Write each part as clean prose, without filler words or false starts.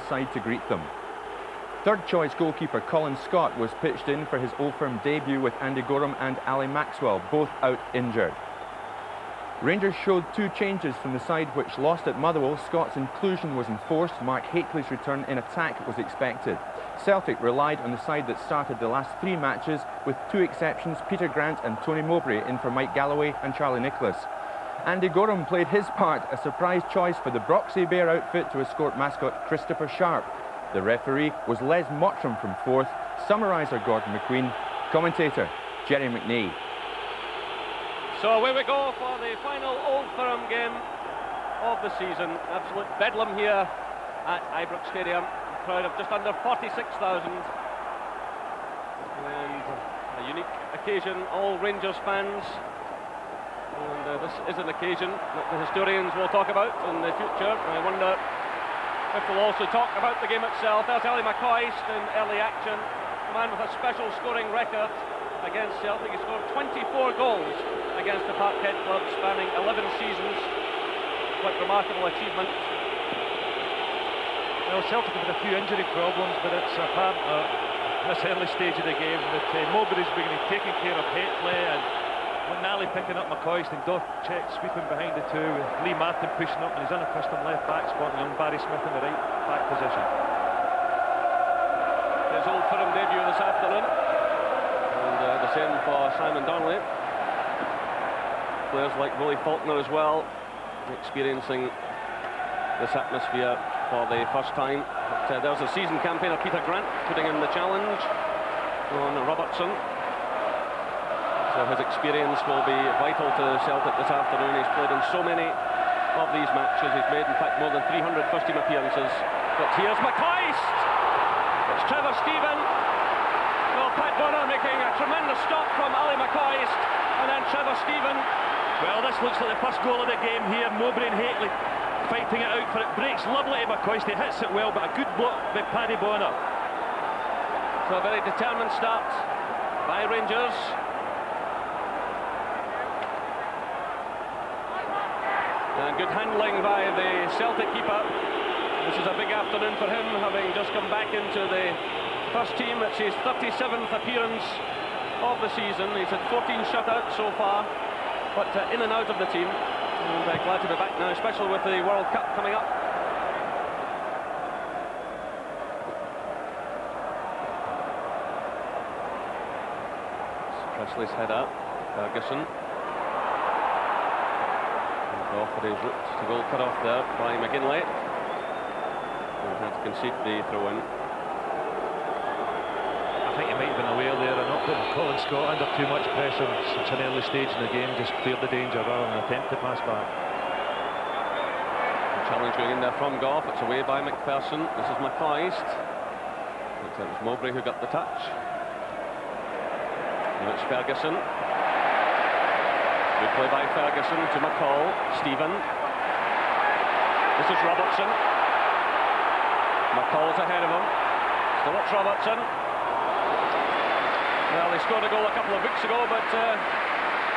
inside to greet them. Third choice goalkeeper Colin Scott was pitched in for his Old Firm debut with Andy Gorham and Ali Maxwell, both out injured. Rangers showed two changes from the side which lost at Motherwell. Scott's inclusion was enforced. Mark Hateley's return in attack was expected. Celtic relied on the side that started the last three matches, with two exceptions, Peter Grant and Tony Mowbray, in for Mike Galloway and Charlie Nicholas. Andy Gorham played his part, a surprise choice for the Broxy Bear outfit to escort mascot Christopher Sharp. The referee was Les Mottram from Forth, summariser Gordon McQueen, commentator Jerry McNee. So away we go for the final Old Firm game of the season. Absolute bedlam here at Ibrox Stadium. A crowd of just under 46,000. And a unique occasion, all Rangers fans. And this is an occasion that the historians will talk about in the future. I wonder if we'll also talk about the game itself. There's Ellie McCoist in early action. A man with a special scoring record against Celtic. He scored 24 goals against the Parkhead club, spanning 11 seasons. Quite remarkable achievement. Well, Celtic have had a few injury problems, but it's apparent this early stage of the game that Mowbray's beginning taking care of Hateley, and Donnelly picking up McCoist, and Check sweeping behind the two, with Lee Martin pushing up in his unaccustomed left back spot, and young Barry Smith in the right back position. His Old Firm debut this afternoon, and the same for Simon Donnelly. Players like Willie Faulkner as well, experiencing this atmosphere for the first time. But there's a season campaigner, Peter Grant, putting in the challenge on Robertson. So his experience will be vital to Celtic this afternoon. He's played in so many of these matches. He's made, in fact, more than 300 first-team appearances. But here's McCoist! It's Trevor Stephen. Well, Pat Bonner making a tremendous stop from Ali McCoist, and then Trevor Stephen. Well, this looks like the first goal of the game here. Mowbray and Hateley fighting it out for it. Breaks lovely to McCoist. He hits it well, but a good block by Paddy Bonner. So a very determined start by Rangers. And good handling by the Celtic keeper. This is a big afternoon for him, having just come back into the first team. It's his 37th appearance of the season. He's had 14 shutouts so far, but in and out of the team. And glad to be back now, especially with the World Cup coming up. Presley's header, Ferguson. Off for his route to goal cut off there by McGinley. And had to concede the throw-in. I think he might have been aware there of not putting Colin Scott under too much pressure at such an early stage in the game, just cleared the danger rather than attempt to pass back. The challenge going in there from Gough. It's away by McPherson. This is McCoist. It was Mowbray who got the touch. And it's Ferguson. Good play by Ferguson to McCall. Stephen. This is Robertson. McCall's ahead of him. Still it's Robertson. Well, he scored a goal a couple of weeks ago, but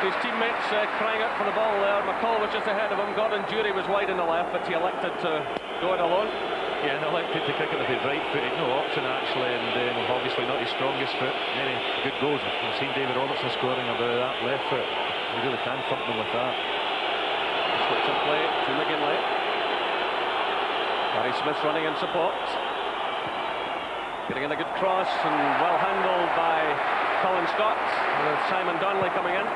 his teammates crying out for the ball there. McCall was just ahead of him. Gordon Jury was wide on the left, but he elected to go it alone. Yeah, and elected to kick it with his right foot. He had no option, actually, and obviously not his strongest foot. Many good goals. I've seen David Robertson scoring about that left foot. He really can thump them with that. Switch of play to McGinley. Barry Smith running in support. Getting in a good cross and well handled by Colin Scott, with Simon Donnelly coming in.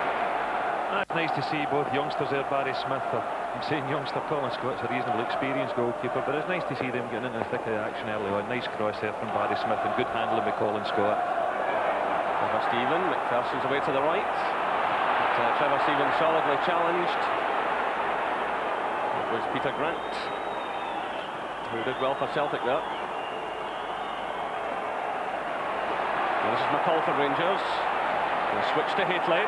That's nice to see both youngsters there, Barry Smith. I'm saying youngster, Colin Scott's a reasonably experienced goalkeeper, but it's nice to see them getting into the thick of the action early on. Nice cross there from Barry Smith and good handling by Colin Scott. Trevor Stephen, McPherson's away to the right. But, Trevor Stephen solidly challenged. It was Peter Grant who did well for Celtic there. And this is McCall for Rangers. And a switch to Hateley.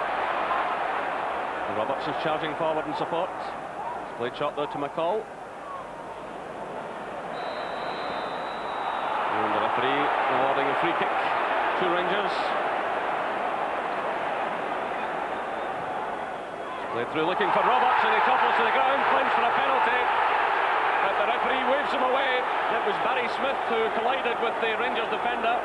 And Robertson's charging forward in support. It's played shot though to McCall. And the referee awarding a free kick to Rangers. It's played through looking for Robertson. He topples to the ground, claims for a penalty. but the referee waves him away. It was Barry Smith who collided with the Rangers defender,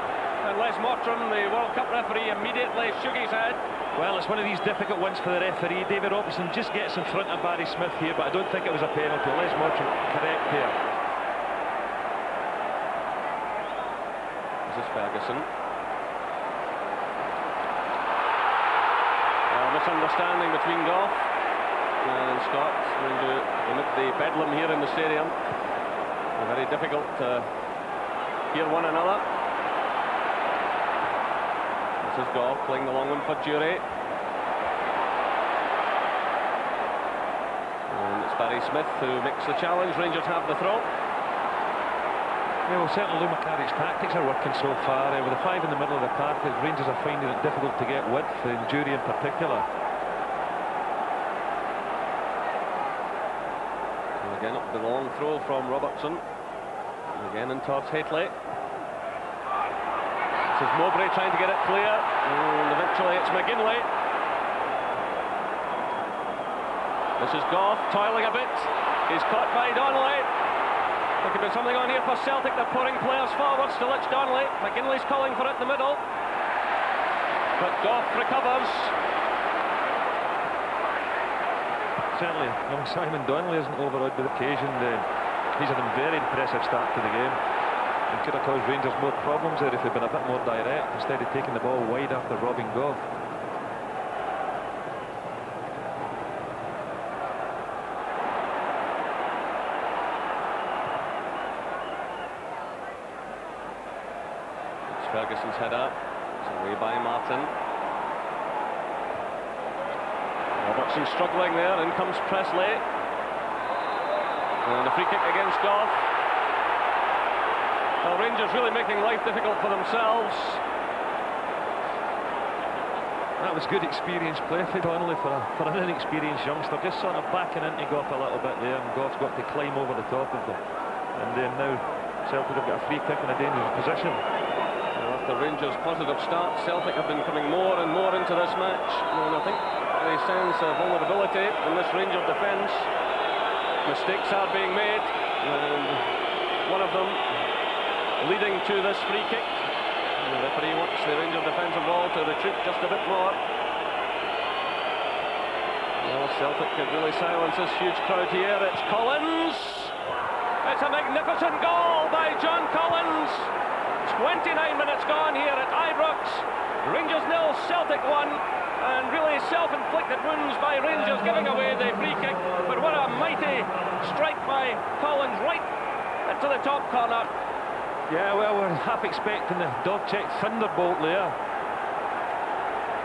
and Les Mottram, the World Cup referee, immediately shook his head. Well, it's one of these difficult ones for the referee. David Robertson just gets in front of Barry Smith here, but I don't think it was a penalty. Les Mottram correct here. This is Ferguson. Misunderstanding between Goff and Scott. Going to limit the bedlam here in the stadium. Very difficult to hear one another. This is Goff playing the long one for Jury. And it's Barry Smith who makes the challenge. Rangers have the throw. Yeah, well, certainly Lou Macari's tactics are working so far. With the five in the middle of the park, the Rangers are finding it difficult to get width, and Jury in particular. And again, up the long throw from Robertson. And again in towards Hateley. This is Mowbray trying to get it clear, and eventually it's McGinley. This is Goff toiling a bit. He's caught by Donnelly. There could be something on here for Celtic. They're pouring players forwards to Litch Donnelly. McGinley's calling for it in the middle, but Goff recovers. Certainly, young Simon Donnelly isn't overawed with occasion. He's had a very impressive start to the game, and could have caused Rangers more problems there if they'd been a bit more direct instead of taking the ball wide after robbing Goff. Ferguson's header. It's away by Martin. Robertson struggling there. In comes Presley. And a free kick against Goff. Well, Rangers really making life difficult for themselves. That was good experience play for Donnelly for an inexperienced youngster. Just sort of backing into Goff a little bit there, and Goff's got to climb over the top of them. And now Celtic have got a free kick in a dangerous position. After Rangers' positive start, Celtic have been coming more and more into this match, and I think they sense a vulnerability in this Rangers defence. Mistakes are being made, and one of them leading to this free kick. And the referee wants the Rangers defensive ball to retreat just a bit more. Well, Celtic could really silence this huge crowd here. It's Collins. It's a magnificent goal by John Collins. 29 minutes gone here at Ibrox. Rangers 0, Celtic 1, and really self-inflicted wounds by Rangers giving away the free kick. But what a mighty strike by Collins right into the top corner. Yeah, well, we're half expecting the dog-check thunderbolt there.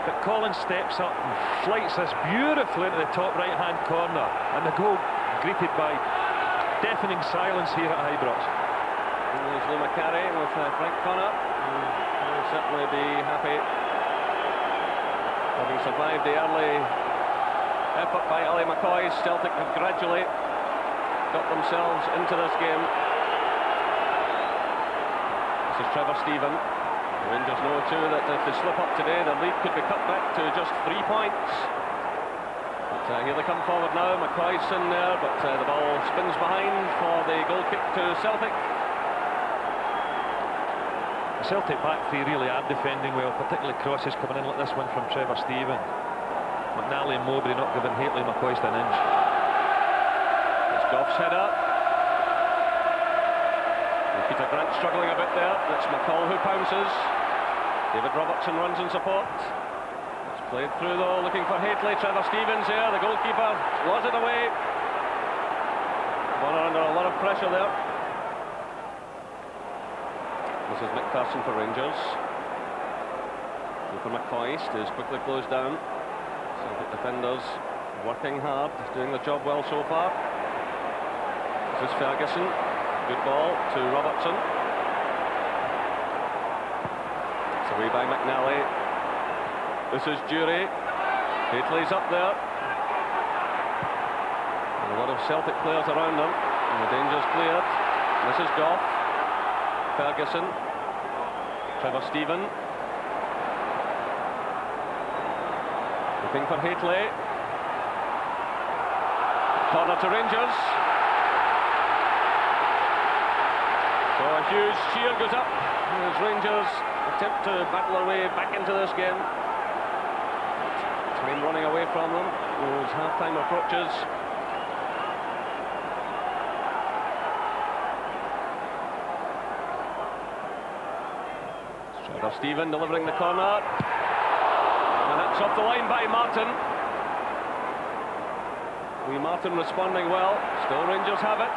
But Collins steps up and flights this beautifully into the top right-hand corner, and the goal greeted by deafening silence here at Ibrox. There's Lou Macari with Frank Connor. He'll certainly be happy, having survived the early effort by Ali McCoy. Celtic have gradually got themselves into this game. This is Trevor Stephen. The Rangers know too that if they slip up today, their lead could be cut back to just 3 points. But here they come forward now. McCoy's in there, but the ball spins behind for the goal kick to Celtic. Celtic back three really are defending well, particularly crosses coming in like this one from Trevor Stephen. McNally and Mowbray not giving Hateley McCoist an inch. It's Goff's header. And Peter Grant struggling a bit there. It's McCall who pounces. David Robertson runs in support. It's played through though, looking for Hateley. Trevor Stevens here, the goalkeeper was it away. Bonner under a lot of pressure there. This is McPherson for Rangers. For McCoist, who's quickly closed down. Celtic defenders working hard, doing the job well so far. This is Ferguson. Good ball to Robertson. It's away by McNally. This is Jury. Hateley's up there. And a lot of Celtic players around him. And the danger's cleared. This is Goff. Ferguson, Trevor Stephen, looking for Hateley. Corner to Rangers. So a huge cheer goes up as Rangers attempt to battle their way back into this game. Time running away from them as half-time approaches. Trevor Stephen delivering the corner. And that's off the line by Martin. Wee Martin responding well. Still Rangers have it.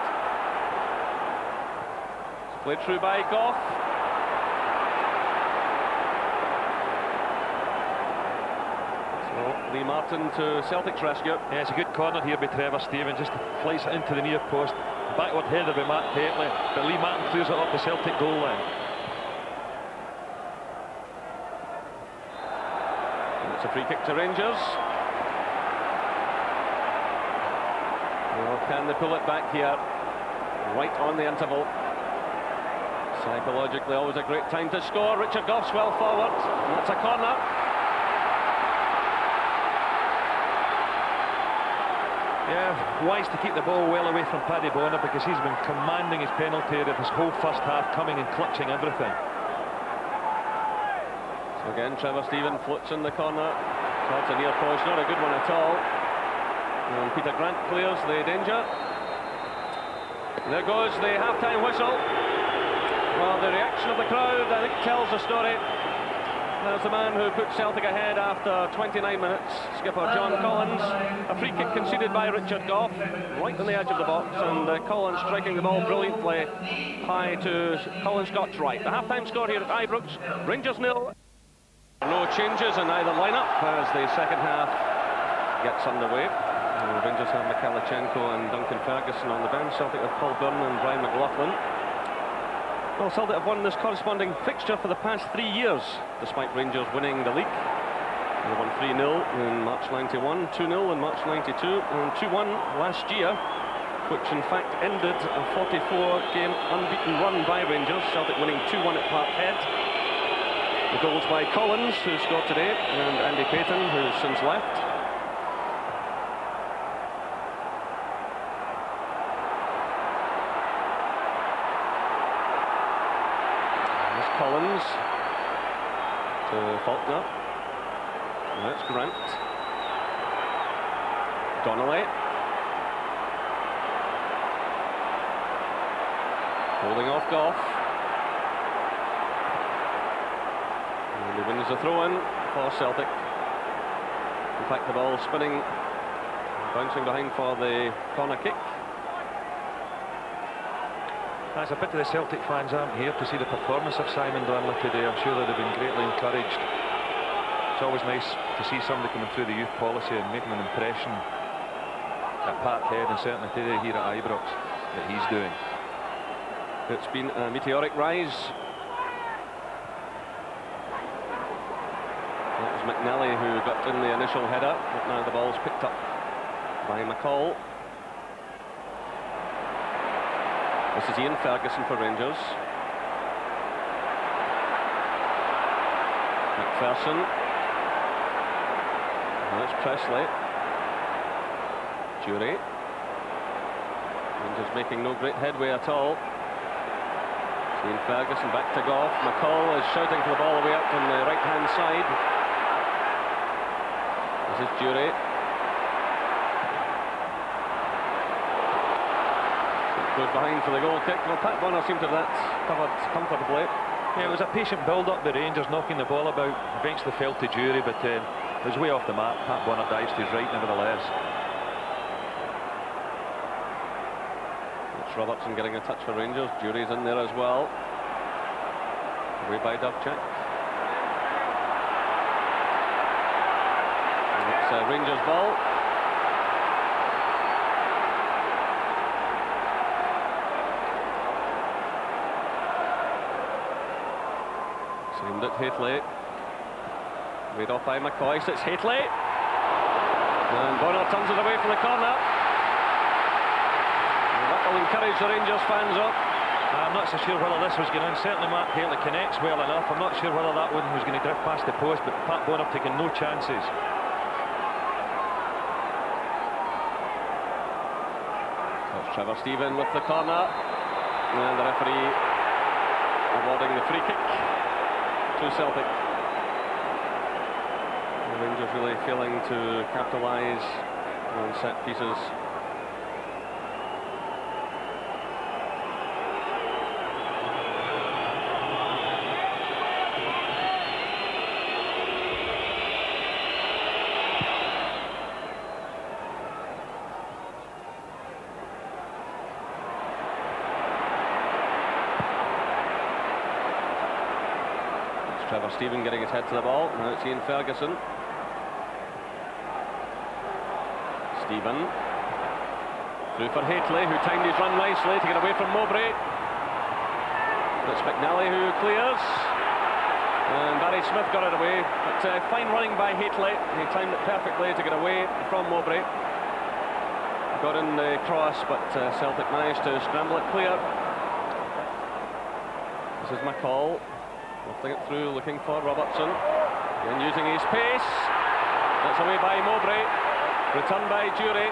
It's played through by Goff. So Lee Martin to Celtic's rescue. Yeah, it's a good corner here by Trevor Stephen. Just flies it into the near post. Backward header by Matt Hateley. But Lee Martin clears it up the Celtic goal line. It's a free kick to Rangers. Well, can they pull it back here? Right on the interval. Psychologically, always a great time to score. Richard Goff's well forward. And that's a corner. Yeah, wise to keep the ball well away from Paddy Bonner, because he's been commanding his penalty area this whole first half, coming and clutching everything. So again, Trevor Stephen floats in the corner. Towards a near post, not a good one at all. And Peter Grant clears the danger. There goes the half-time whistle. Well, the reaction of the crowd, I think, tells the story. There's the man who put Celtic ahead after 29 minutes, skipper John Collins. A free kick conceded by Richard Goff, right on the edge of the box, and Collins striking the ball brilliantly high to Colin Scott's right. The half-time score here at Ibrox, Rangers 0. No changes in either lineup as the second half gets underway. Rangers have Mikhailichenko and Duncan Ferguson on the bench. Celtic have Paul Byrne and Brian McLaughlin. Well, Celtic have won this corresponding fixture for the past 3 years, despite Rangers winning the league. They won 3-0 in March 91, 2-0 in March 92, and 2-1 last year, which in fact ended a 44-game unbeaten run by Rangers. Celtic winning 2-1 at Parkhead. The goals by Collins, who scored today, and Andy Payton, who's since left. Collins to Faulkner. Now it's Grant. Donnelly. Holding off Goff. And he wins the throw-in for Celtic. In fact, the ball spinning, bouncing behind for the corner kick. As a bit of the Celtic fans aren't here to see the performance of Simon Donnelly today, I'm sure they'd have been greatly encouraged. It's always nice to see somebody coming through the youth policy and making an impression at Parkhead, and certainly today here at Ibrox, that he's doing. It's been a meteoric rise. That was McNally who got in the initial header, but now the ball's picked up by McCall. This is Ian Ferguson for Rangers. McPherson. And it's Presley. Jury. Rangers making no great headway at all. Ian Ferguson back to Goff. McCall is shouting for the ball away up on the right-hand side. This is Jury. Goes behind for the goal kick. Well, Pat Bonner seemed to have that covered comfortably. Yeah, it was a patient build-up, the Rangers knocking the ball about. Eventually fell to Jury, but it was way off the mark. Pat Bonner dives to his right nevertheless. It's Robertson getting a touch for Rangers. Jury's in there as well. Away by Dovchak. It's a Rangers ball. Aimed at Hateley. Made off by McCoy. It's Hateley. And Bonner turns it away from the corner. And that will encourage the Rangers fans up. I'm not so sure whether this was going in. Certainly Matt Hateley connects well enough. I'm not sure whether that one was going to drift past the post, but Pat Bonner taking no chances. That's Trevor Stephen with the corner. And the referee awarding the free kick to Celtic. The Rangers really failing to capitalise on set pieces. Trevor Stephen getting his head to the ball. Now it's Ian Ferguson. Stephen. Through for Hateley, who timed his run nicely to get away from Mowbray. It's McNally who clears. And Barry Smith got it away. But fine running by Hateley. He timed it perfectly to get away from Mowbray. Got in the cross, but Celtic managed to scramble it clear. This is McCall. Lifting it through, looking for Robertson. And using his pace. That's away by Mowbray. Returned by Jury.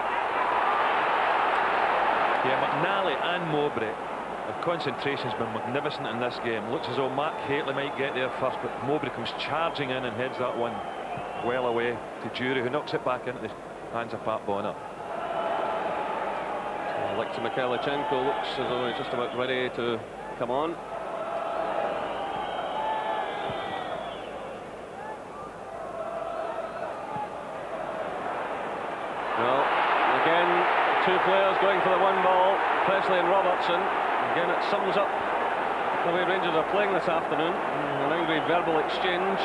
Yeah, McNally and Mowbray. Their concentration's been magnificent in this game. Looks as though Mark Hateley might get there first, but Mowbray comes charging in and heads that one well away to Jury, who knocks it back into the hands of Pat Bonner. Alexei Mikhailichenko looks as though he's just about ready to come on. Two players going for the one ball, Presley and Robertson. Again, it sums up the way Rangers are playing this afternoon. An angry verbal exchange.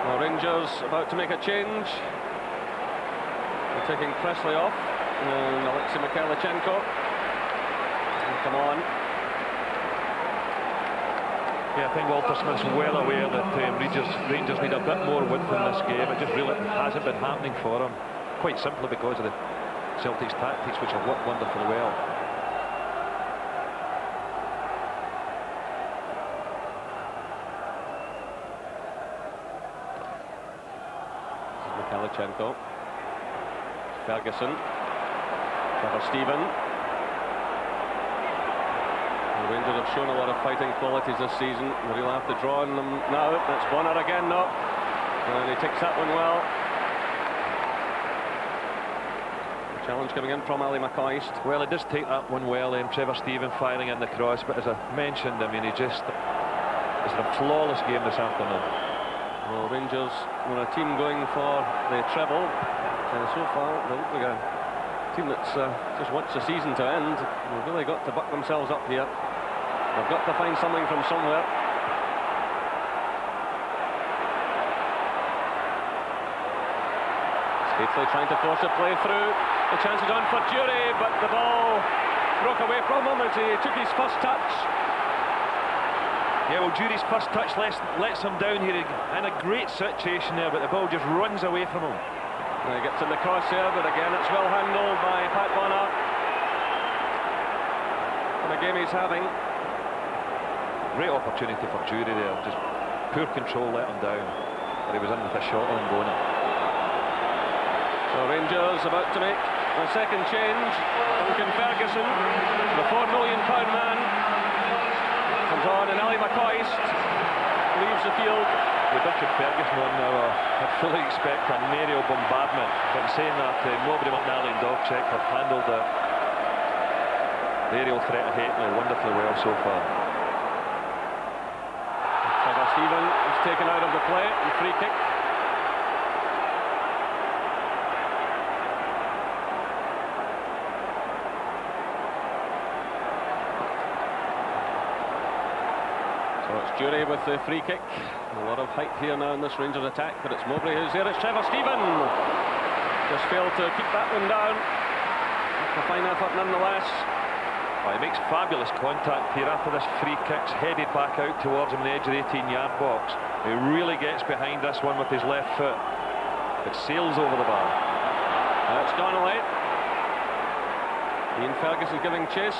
Now Rangers about to make a change. They're taking Presley off and Alexei Mikhailichenko. Come on. Yeah, I think Walter Smith's well aware that Rangers need a bit more width in this game. It just really hasn't been happening for them. Quite simply because of the Celtic's tactics, which have worked wonderfully well. Mikhailichenko. Ferguson. Trevor Stephen. The Rangers have shown a lot of fighting qualities this season. They'll have to draw on them now. That's Bonner again, no. And he takes that one well. Challenge coming in from Ali McCoist. Well, he does take that one well, and Trevor Stephen firing in the cross, but as I mentioned, I mean, it's a flawless game this afternoon. Well, Rangers were a team going for the treble, and so far they look like a team that's just wants the season to end. They've really got to buck themselves up here. They've got to find something from somewhere. Hateley trying to force a play through. The chance is on for Jury, but the ball broke away from him as he took his first touch. Yeah, well, Jury's first touch lets him down here in a great situation there, but the ball just runs away from him. And he gets in the cross here, but again it's well handled by Pat Bonner. And the game he's having. Great opportunity for Jury there, just poor control let him down, but he was in with a shot on Bonner. So Rangers about to make a second change. Duncan Ferguson, the £4 million man, comes on, and Ali McCoist leaves the field. With Duncan Ferguson on now, I'd fully expect an aerial bombardment. But saying that, Mowbray, McNally and Dovcek have handled the aerial threat of Hateley wonderfully well so far. Trevor Stephen is taken out of the play, and free kick. Jury with the free kick. A lot of height here now in this Rangers attack, but it's Mowbray who's there. It's Trevor Stephen. Just failed to keep that one down. A fine effort nonetheless. Well, he makes fabulous contact here after this free kick's headed back out towards him in the edge of the 18-yard box. He really gets behind this one with his left foot. It sails over the bar. It's Donnelly. Ian Ferguson giving chase.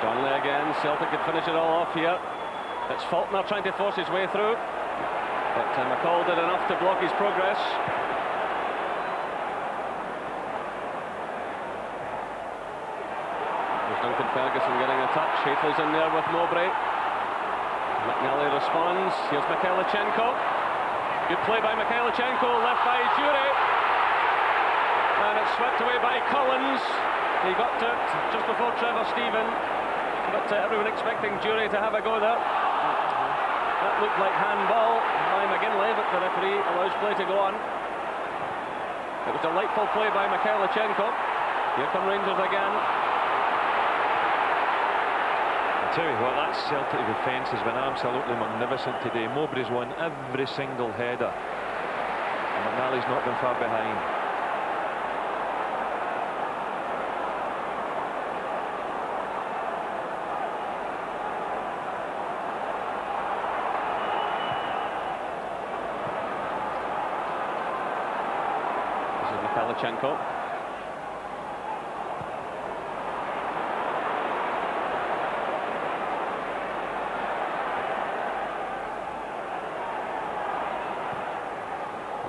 Donnelly again. Celtic could finish it all off here. It's Faulkner trying to force his way through, but McCall did enough to block his progress. There's Duncan Ferguson getting a touch. Hateley's in there with Mowbray. McNally responds. Here's Mikhailichenko. Good play by Mikhailichenko, left by Jury. And it's swept away by Collins. He got to it just before Trevor Stephen. But everyone expecting Jury to have a go there. That looked like handball by McGinley, but the referee allows play to go on. It was delightful play by Mikhailichenko. Here come Rangers again. I tell you what, that Celtic defence has been absolutely magnificent today. Mowbray's won every single header, and McNally's not been far behind. This is Mikhailichenko.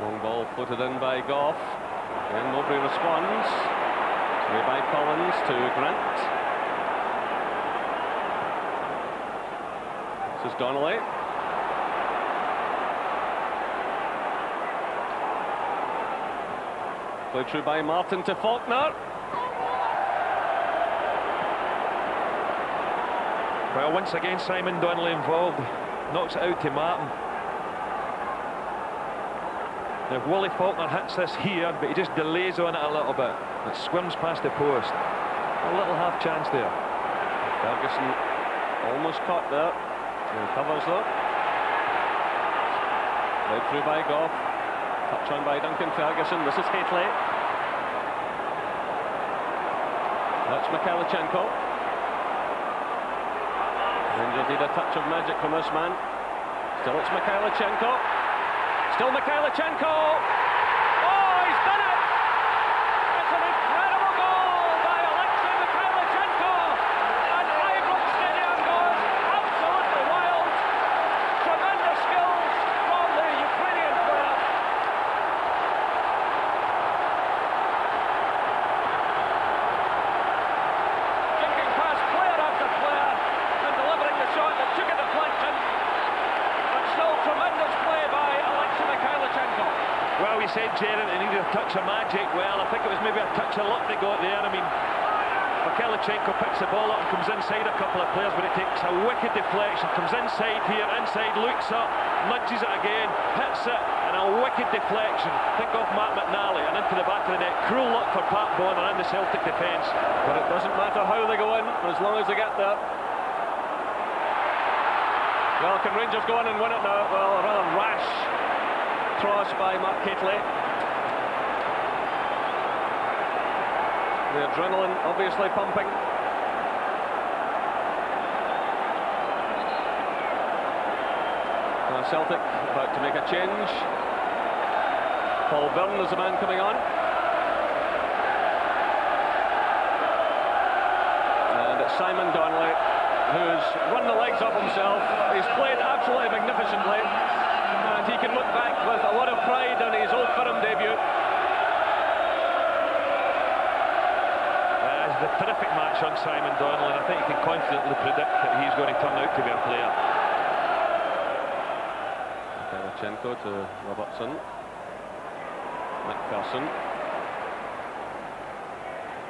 Long ball floated in by Goff. Then Mowbray responds. Away by Collins to Grant. This is Donnelly. Played through by Martin to Faulkner. Well, once again, Simon Donnelly involved. Knocks it out to Martin. Now, if Willie Faulkner hits this here, but he just delays on it a little bit, it swims past the post. A little half chance there. Ferguson almost caught there. He recovers though. Played through by Goff. Touch on by Duncan Ferguson. This is Hateley. That's Mikhailichenko. Rangers need a touch of magic from this man. Still it's Mikhailichenko. Still Mikhailichenko. Oh, he's done it! It's an incredible goal by Alexei Mikhailichenko. And Ibrox Stadium goes absolutely wild. Tremendous skills from the Ukrainian player. Jinking past player after player and delivering the shot that took a deflection. But still tremendous play by Alexei Mikhailichenko. Well, we said, Gerard, he needed a touch of magic. Well, I think it was maybe a touch of luck they got there. I mean, Mikhailichenko picks the ball up and comes inside a couple of players, but it takes a wicked deflection. Comes inside here, inside, looks up, nudges it again, hits it, and a wicked deflection. Think of Matt McNally and into the back of the net. Cruel luck for Pat Bonner and the Celtic defence. But it doesn't matter how they go in, as long as they get there. Well, can Rangers go on and win it now? Well, a rather rash cross by Mark Hateley. The adrenaline obviously pumping. Celtic about to make a change. Paul Byrne is the man coming on. And it's Simon Donnelly, who's run the legs off himself. He's played absolutely magnificently, and he can look back with a lot of pride on his Old Firm debut. It's a terrific match on Simon Donnelly, and I think you can confidently predict that he's going to turn out to be a player. Mikhailichenko to Robertson. McPherson.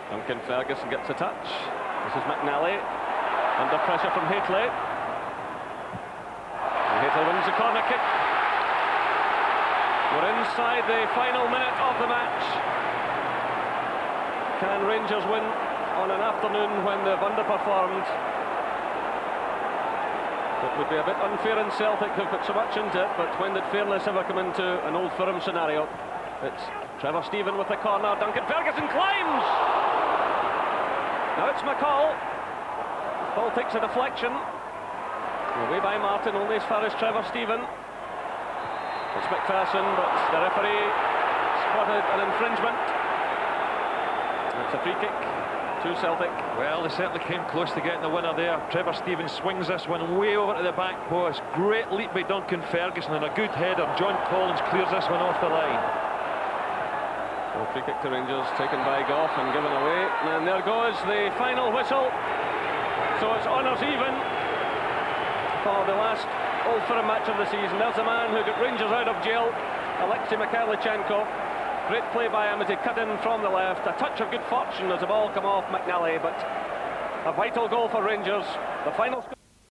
Duncan Ferguson gets a touch. This is McNally. Under pressure from Hateley. And Hateley wins the corner kick. We're inside the final minute of the match. Can Rangers win on an afternoon when they've underperformed? It would be a bit unfair in Celtic, who've put so much into it, but when did fairness ever come into an Old Firm scenario? It's Trevor Stephen with the corner. Duncan Ferguson climbs! Now it's McCall. Ball takes a deflection. Away by Martin, only as far as Trevor Stephen. It's McPherson, but the referee spotted an infringement. It's a free kick to Celtic. Well, they certainly came close to getting the winner there. Trevor Stephen swings this one way over to the back post. Great leap by Duncan Ferguson and a good header. John Collins clears this one off the line. Well, free kick to Rangers, taken by Goff and given away. And there goes the final whistle. So it's honours even for the last Old Firm match of the season. There's a man who got Rangers out of jail, Alexei Mikhailichenko. Great play by him as he cut in from the left. A touch of good fortune as the ball come off McNally, but a vital goal for Rangers. The final score.